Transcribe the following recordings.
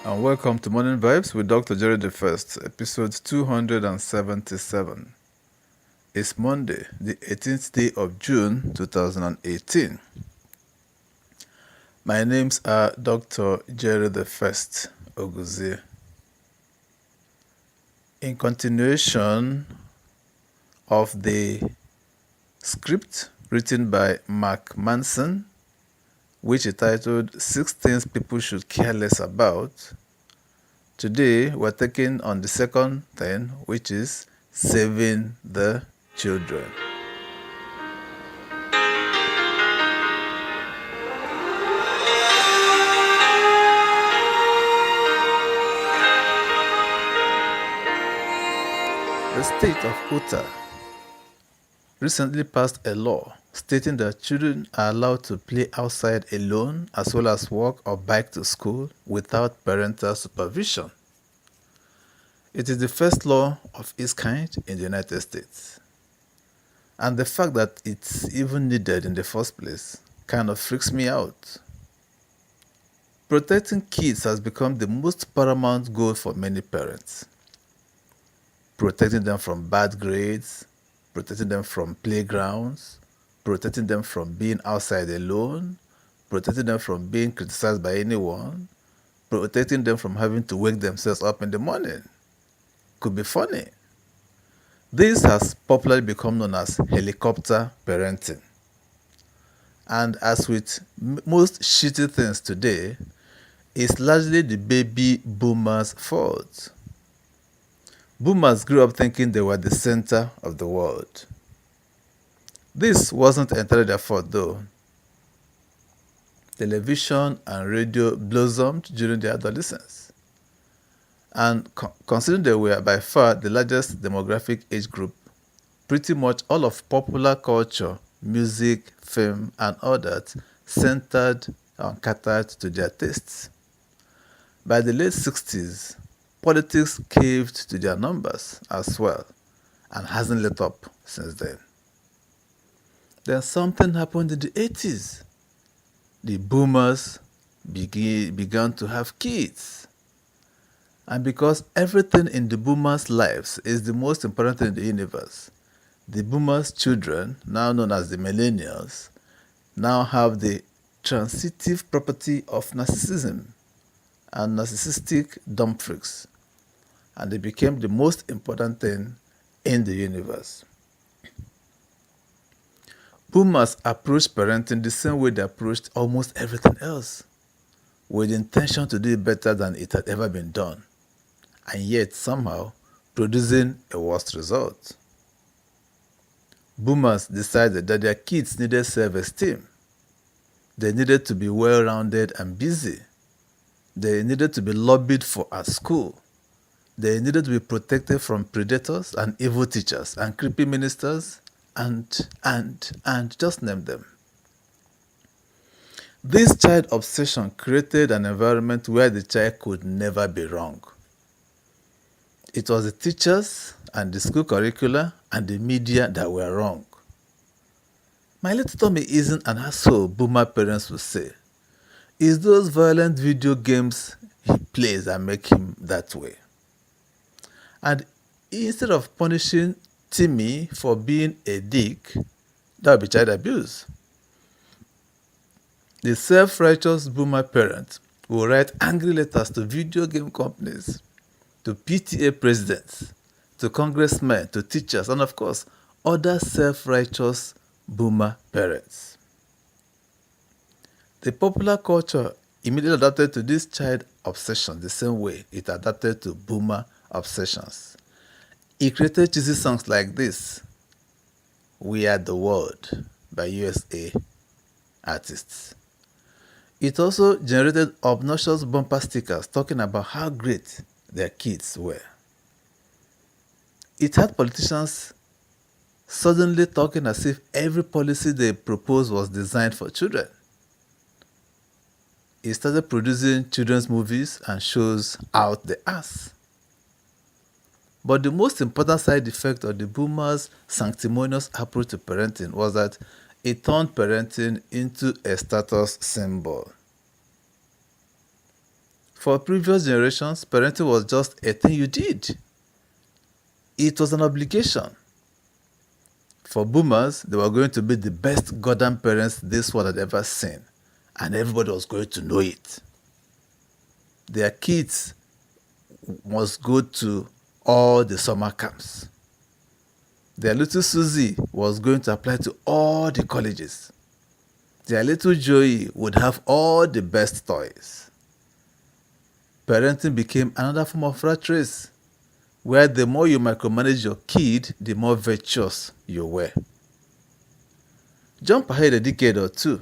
And welcome to Morning Vibes with Dr. Jerry the First, episode 277. It's Monday, the 18th day of June 2018. My names are Dr. Jerry the First Oguzie. In continuation of the script written by Mark Manson, which is titled 6 Things People Should Care Less About, today we're taking on the second thing, which is saving the children. The state of Utah recently passed a law stating that children are allowed to play outside alone as well as walk or bike to school without parental supervision. It is the first law of its kind in the United States. And the fact that it's even needed in the first place kind of freaks me out. Protecting kids has become the most paramount goal for many parents. Protecting them from bad grades, protecting them from playgrounds, protecting them from being outside alone, protecting them from being criticized by anyone, protecting them from having to wake themselves up in the morning. Could be funny. This has popularly become known as helicopter parenting. And as with most shitty things today, it's largely the baby boomers' fault. Boomers grew up thinking they were the center of the world. This wasn't entirely their fault though. Television and radio blossomed during their adolescence. And considering they were by far the largest demographic age group, pretty much all of popular culture, music, film, and all that centered and catered to their tastes. By the late 60s, politics caved to their numbers as well and hasn't let up since then. Then something happened in the 80s. The boomers began to have kids. And because everything in the boomers' lives is the most important thing in the universe, the boomers' children, now known as the millennials, now have the transitive property of narcissism and narcissistic dumb freaks, and they became the most important thing in the universe. Boomers approached parenting the same way they approached almost everything else, with the intention to do it better than it had ever been done, and yet somehow producing a worse result. Boomers decided that their kids needed self-esteem. They needed to be well-rounded and busy. They needed to be lobbied for at school. They needed to be protected from predators and evil teachers and creepy ministers and just name them. This child obsession created an environment where the child could never be wrong. It was the teachers and the school curricula and the media that were wrong. My little Tommy isn't an asshole, boomer parents will say. It's those violent video games he plays that make him that way. And instead of punishing Timmy for being a dick, that would be child abuse. The self-righteous boomer parent will write angry letters to video game companies, to PTA presidents, to congressmen, to teachers, and of course, other self-righteous boomer parents. The popular culture immediately adapted to this child obsession the same way it adapted to boomer obsessions. It created cheesy songs like this, "We Are the World" by USA artists. It also generated obnoxious bumper stickers talking about how great their kids were. It had politicians suddenly talking as if every policy they proposed was designed for children. It started producing children's movies and shows out the ass. But the most important side effect of the boomers' sanctimonious approach to parenting was that it turned parenting into a status symbol. For previous generations, parenting was just a thing you did. It was an obligation. For boomers, they were going to be the best goddamn parents this world had ever seen, and everybody was going to know it. Their kids must go to all the summer camps. Their little Susie was going to apply to all the colleges. Their little Joey would have all the best toys. Parenting became another form of rat race, where the more you micromanage your kid, the more virtuous you were. Jump ahead a decade or two,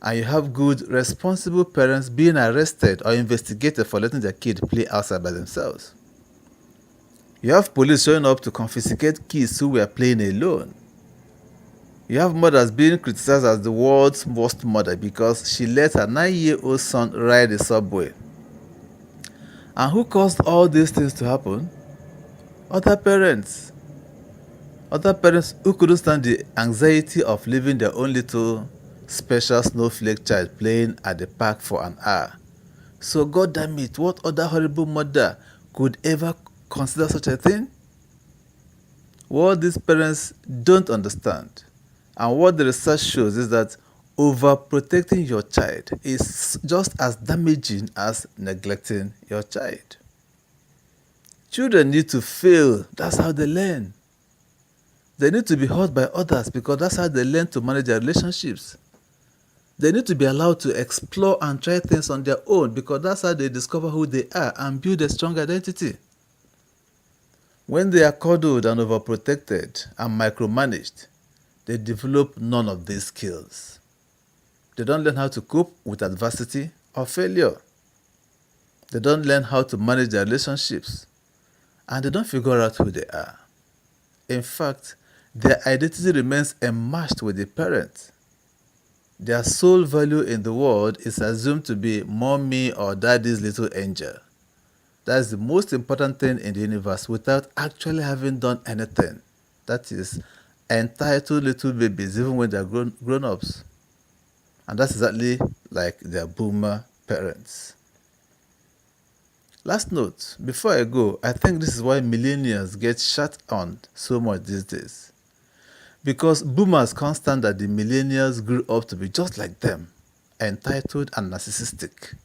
and you have good, responsible parents being arrested or investigated for letting their kid play outside by themselves. You have police showing up to confiscate kids who were playing alone. You have mothers being criticized as the world's worst mother because she let her 9-year-old son ride the subway. And who caused all these things to happen? Other parents. Other parents who couldn't stand the anxiety of leaving their own little special snowflake child playing at the park for an hour. So God damn it, what other horrible mother could ever consider such a thing? What these parents don't understand, and what the research shows, is that overprotecting your child is just as damaging as neglecting your child. Children need to fail. That's how they learn. They need to be hurt by others because that's how they learn to manage their relationships. They need to be allowed to explore and try things on their own because that's how they discover who they are and build a strong identity. When they are coddled and overprotected and micromanaged, they develop none of these skills. They don't learn how to cope with adversity or failure. They don't learn how to manage their relationships, and they don't figure out who they are. In fact, their identity remains enmeshed with the parent. Their sole value in the world is assumed to be mommy or daddy's little angel. That's the most important thing in the universe without actually having done anything. That is, entitled little babies even when they're grown-ups. And that's exactly like their boomer parents. Last note, before I go, I think this is why millennials get shut on so much these days. Because boomers can't stand that the millennials grew up to be just like them, entitled and narcissistic.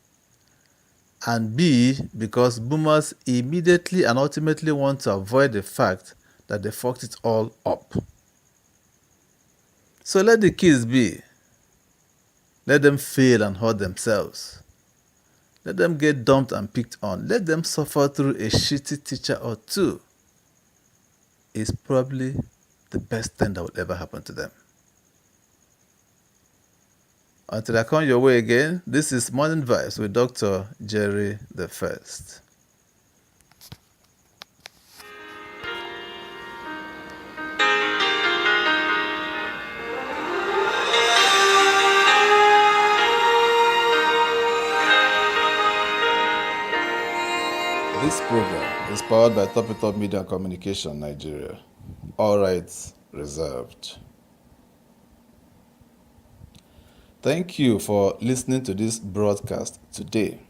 And B, because boomers immediately and ultimately want to avoid the fact that they fucked it all up. So let the kids be. Let them fail and hurt themselves. Let them get dumped and picked on. Let them suffer through a shitty teacher or two. It's probably the best thing that will ever happen to them. Until I come your way again, this is Morning Vibes with Dr. Jerry the First. This program is powered by Top Media and Communication Nigeria. All rights reserved. Thank you for listening to this broadcast today.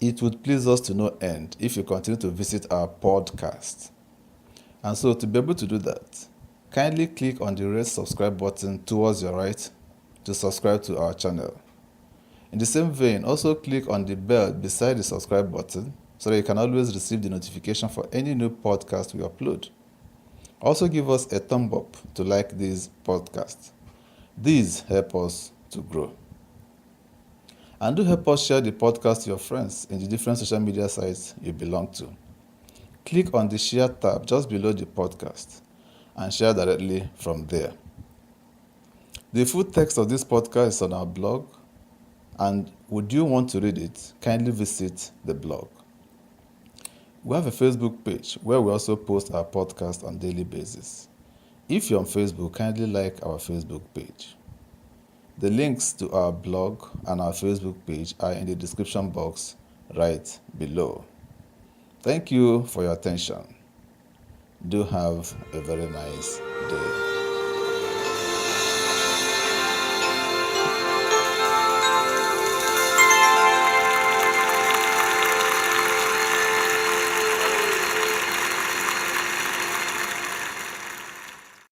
It would please us to no end if you continue to visit our podcast. And so to be able to do that, kindly click on the red subscribe button towards your right to subscribe to our channel. In the same vein, also click on the bell beside the subscribe button so that you can always receive the notification for any new podcast we upload. Also give us a thumb up to like this podcast. These help us to grow. And do help us share the podcast to your friends in the different social media sites you belong to. Click on the share tab just below the podcast and share directly from there. The full text of this podcast is on our blog, and would you want to read it, kindly visit the blog. We have a Facebook page where we also post our podcast on a daily basis. If you're on Facebook, kindly like our Facebook page. The links to our blog and our Facebook page are in the description box right below. Thank you for your attention. Do have a very nice day.